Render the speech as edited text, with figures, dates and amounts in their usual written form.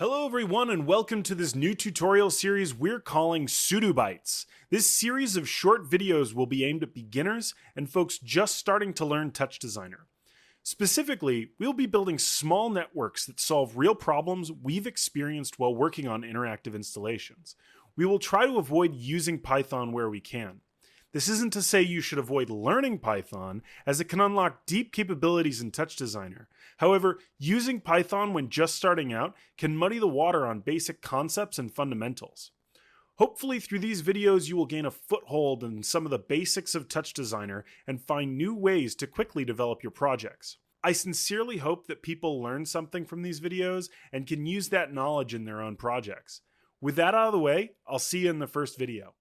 Hello everyone and welcome to this new tutorial series we're calling SudoBytes. This series of short videos will be aimed at beginners and folks just starting to learn TouchDesigner. Specifically, we'll be building small networks that solve real problems we've experienced while working on interactive installations. We will try to avoid using Python where we can. This isn't to say you should avoid learning Python, as it can unlock deep capabilities in TouchDesigner. However, using Python when just starting out can muddy the water on basic concepts and fundamentals. Hopefully through these videos you will gain a foothold in some of the basics of TouchDesigner and find new ways to quickly develop your projects. I sincerely hope that people learn something from these videos and can use that knowledge in their own projects. With that out of the way, I'll see you in the first video.